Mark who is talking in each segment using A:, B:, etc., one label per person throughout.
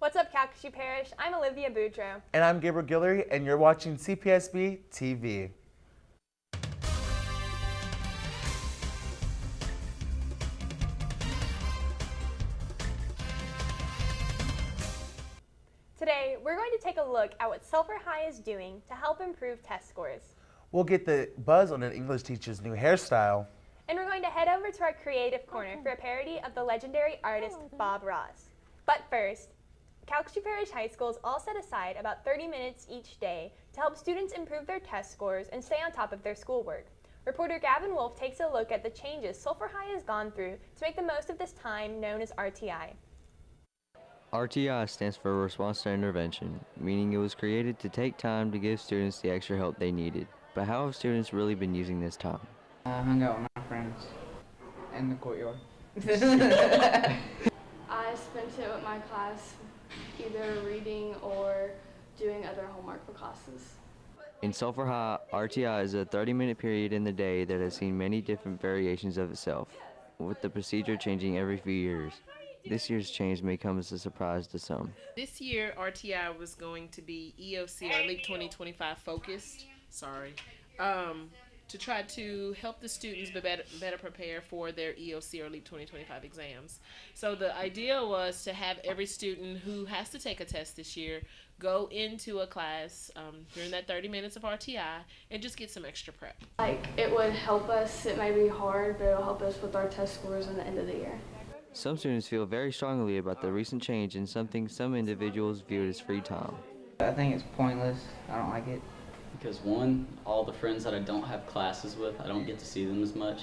A: What's up, Calcasieu Parish? I'm Olivia Boudreaux.
B: And I'm Gabriel Guillory, and you're watching CPSB-TV.
A: Today, we're going to take a look at what Sulphur High is doing to help improve test scores.
B: We'll get the buzz on an English teacher's new hairstyle.
A: And we're going to head over to our creative corner for a parody of the legendary artist Bob Ross. But first, Calcasieu Parish High Schools all set aside about 30 minutes each day to help students improve their test scores and stay on top of their schoolwork. Reporter Gavin Wolf takes a look at the changes Sulphur High has gone through to make the most of this time known as RTI.
C: RTI stands for Response to Intervention, meaning it was created to take time to give students the extra help they needed. But how have students really been using this time?
D: I hung out with my friends in the courtyard.
E: I spent it with my class either reading or doing other homework for classes.
C: In Sulphur High, RTI is a 30-minute period in the day that has seen many different variations of itself, with the procedure changing every few years. This year's change may come as a surprise to some.
F: This year, RTI was going to be EOC or LEAP 2025 focused, to try to help the students better prepare for their EOC or LEAP 2025 exams. So the idea was to have every student who has to take a test this year go into a class during that 30 minutes of RTI and just get some extra prep.
E: Like, it would help us. It might be hard, but it'll help us with our test scores in the end of the year.
C: Some students feel very strongly about the recent change in something some individuals view as free time.
D: I think it's pointless. I don't like it.
G: Because one, all the friends that I don't have classes with, I don't get to see them as much.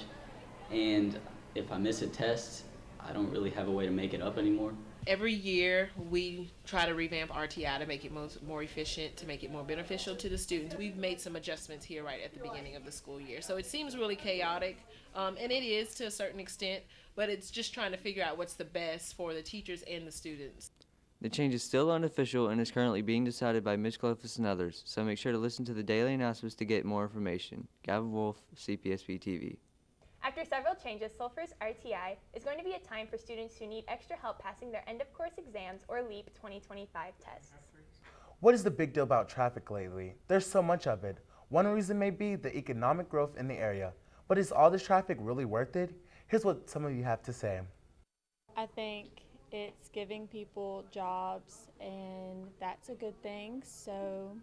G: And if I miss a test, I don't really have a way to make it up anymore.
F: Every year, we try to revamp RTI to make it more efficient, to make it more beneficial to the students. We've made some adjustments here right at the beginning of the school year. So it seems really chaotic, and it is to a certain extent, but it's just trying to figure out what's the best for the teachers and the students.
C: The change is still unofficial and is currently being decided by Ms. Clefus and others, so make sure to listen to the daily announcements to get more information. Gavin Wolf, CPSB-TV.
A: After several changes, Sulphur's RTI is going to be a time for students who need extra help passing their end-of-course exams or LEAP 2025 tests.
B: What is the big deal about traffic lately? There's so much of it. One reason may be the economic growth in the area. But is all this traffic really worth it? Here's what some of you have to say.
H: I think it's giving people jobs, and that's a good thing. So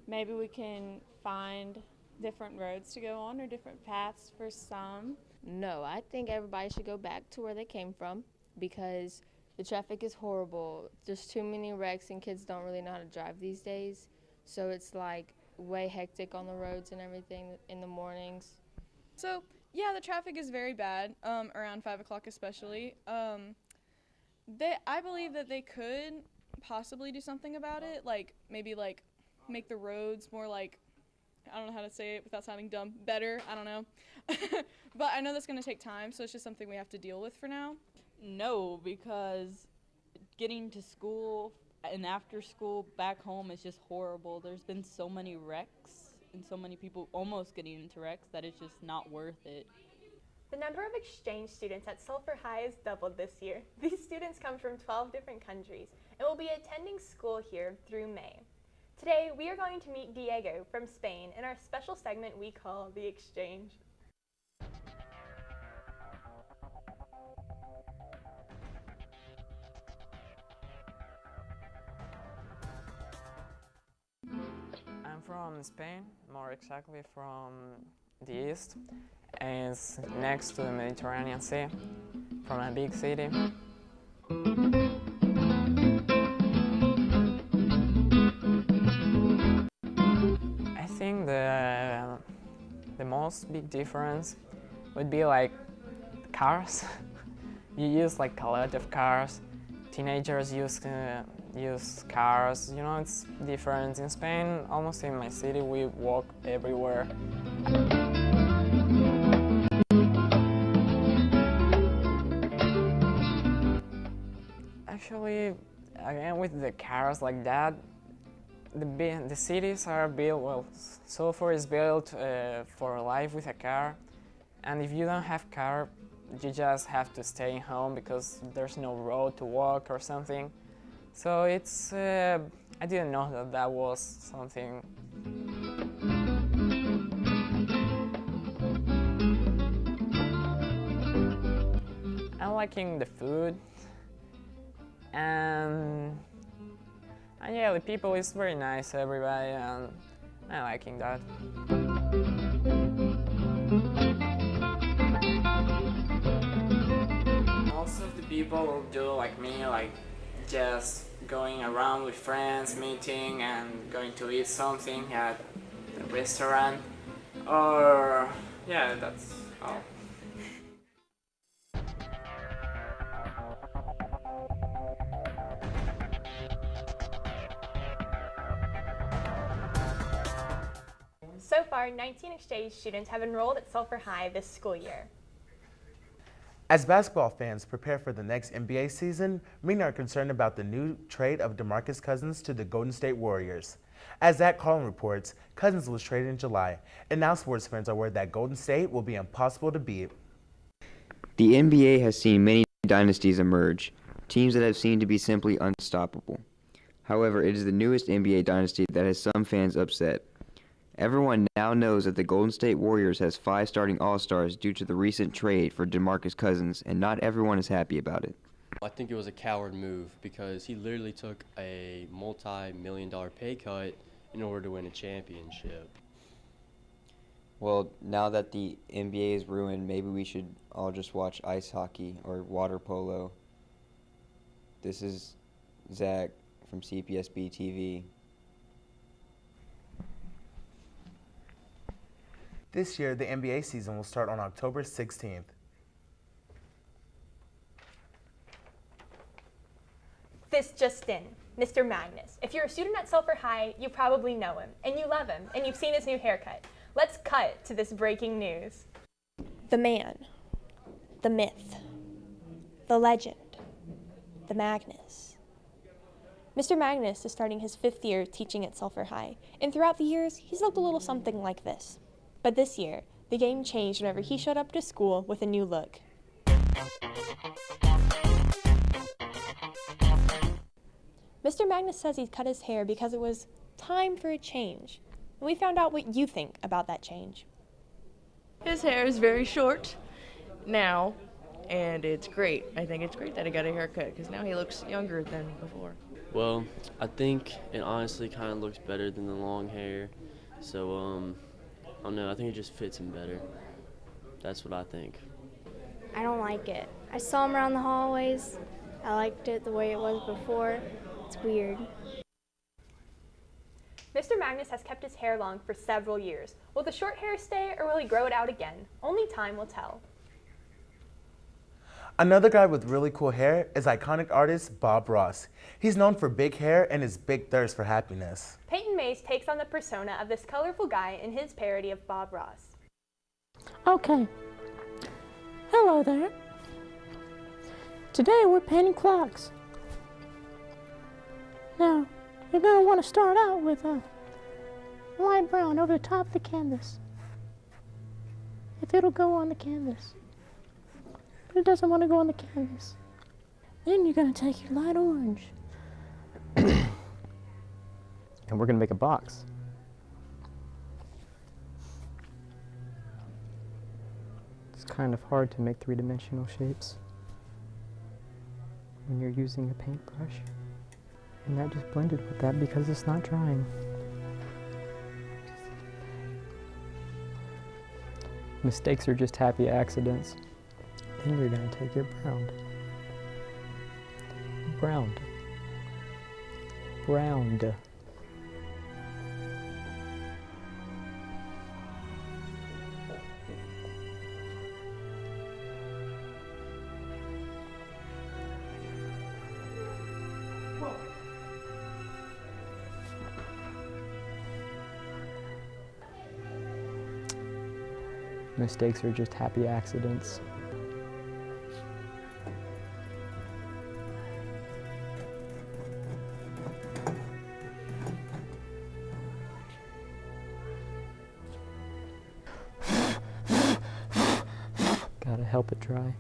H: maybe we can find different roads to go on or different paths for some.
I: No, I think everybody should go back to where they came from because the traffic is horrible. There's too many wrecks and kids don't really know how to drive these days. So it's like way hectic on the roads and everything in the mornings.
J: So yeah, the traffic is very bad, around 5 o'clock especially. I believe that they could possibly do something about it, like maybe like make the roads more like, I don't know how to say it without sounding dumb, better, I don't know. But I know that's going to take time, so it's just something we have to deal with for now.
K: No, because getting to school and after school back home is just horrible. There's been so many wrecks and so many people almost getting into wrecks that it's just not worth it.
A: The number of exchange students at Sulphur High has doubled this year. These students come from 12 different countries and will be attending school here through May. Today, we are going to meet Diego from Spain in our special segment we call The Exchange.
L: I'm from Spain, more exactly from the east, and it's next to the Mediterranean Sea, from a big city. I think the most big difference would be like cars. You use like a lot of cars. Teenagers use cars, you know, it's different. In Spain, almost in my city, we walk everywhere. Actually, again, with the cars like that, the cities are built, well, Sulphur is built for life with a car, and if you don't have car, you just have to stay home because there's no road to walk or something. So it's, I didn't know that that was something. I'm liking the food, and yeah, the people is very nice, everybody, and I'm liking that. Most of the people will do like me, like just going around with friends, meeting, and going to eat something at the restaurant, or yeah, that's all.
A: So far, 19 exchange students have enrolled at Sulphur High this school year.
B: As basketball fans prepare for the next NBA season, many are concerned about the new trade of DeMarcus Cousins to the Golden State Warriors. As Zach Carlin reports, Cousins was traded in July, and now sports fans are worried that Golden State will be impossible to beat.
C: The NBA has seen many dynasties emerge, teams that have seemed to be simply unstoppable. However, it is the newest NBA dynasty that has some fans upset. Everyone now knows that the Golden State Warriors has 5 starting All-Stars due to the recent trade for DeMarcus Cousins, and not everyone is happy about it.
M: I think it was a coward move because he literally took a multi-million-dollar pay cut in order to win a championship.
C: Well, now that the NBA is ruined, maybe we should all just watch ice hockey or water polo. This is Zach from CPSB-TV.
B: This year, the NBA season will start on October 16th.
A: This just in, Mr. Magnus. If you're a student at Sulphur High, you probably know him, and you love him, and you've seen his new haircut. Let's cut to this breaking news.
N: The man, the myth, the legend, the Magnus.
A: Mr. Magnus is starting his 5th year teaching at Sulphur High, and throughout the years, he's looked a little something like this. But this year, the game changed whenever he showed up to school with a new look. Mr. Magnus says he cut his hair because it was time for a change. And we found out what you think about that change.
O: His hair is very short now, and it's great. I think it's great that he got a haircut because now he looks younger than before.
M: Well, I think it honestly kind of looks better than the long hair. So, I don't know, I think it just fits him better. That's what I think.
N: I don't like it. I saw him around the hallways. I liked it the way it was before. It's weird.
A: Mr. Magnus has kept his hair long for several years. Will the short hair stay, or will he grow it out again? Only time will tell.
B: Another guy with really cool hair is iconic artist Bob Ross. He's known for big hair and his big thirst for happiness.
A: Peyton Mays takes on the persona of this colorful guy in his parody of Bob Ross.
P: Okay. Hello there. Today we're painting clocks. Now, you're going to want to start out with a light brown over the top of the canvas. If it'll go on the canvas. But it doesn't want to go on the canvas. Then you're going to take your light orange.
Q: And we're going to make a box. It's kind of hard to make three-dimensional shapes when you're using a paintbrush. And that just blended with that because it's not drying. Mistakes are just happy accidents. Then you're going to take your browned. Mistakes are just happy accidents. Gotta help it dry.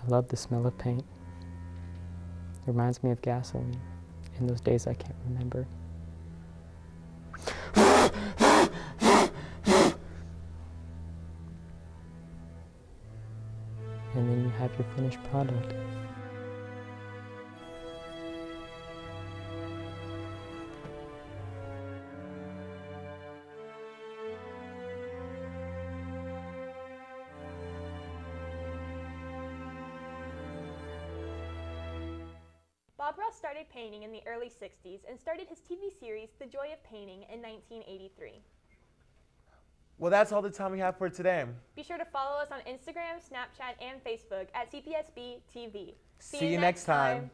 Q: I love the smell of paint. It reminds me of gasoline and those days I can't remember. And then you have your finished product.
A: Bob Ross started painting in the early 60s and started his TV series, The Joy of Painting, in 1983.
B: Well, that's all the time we have for today.
A: Be sure to follow us on Instagram, Snapchat, and Facebook at CPSB-TV.
B: See you next time.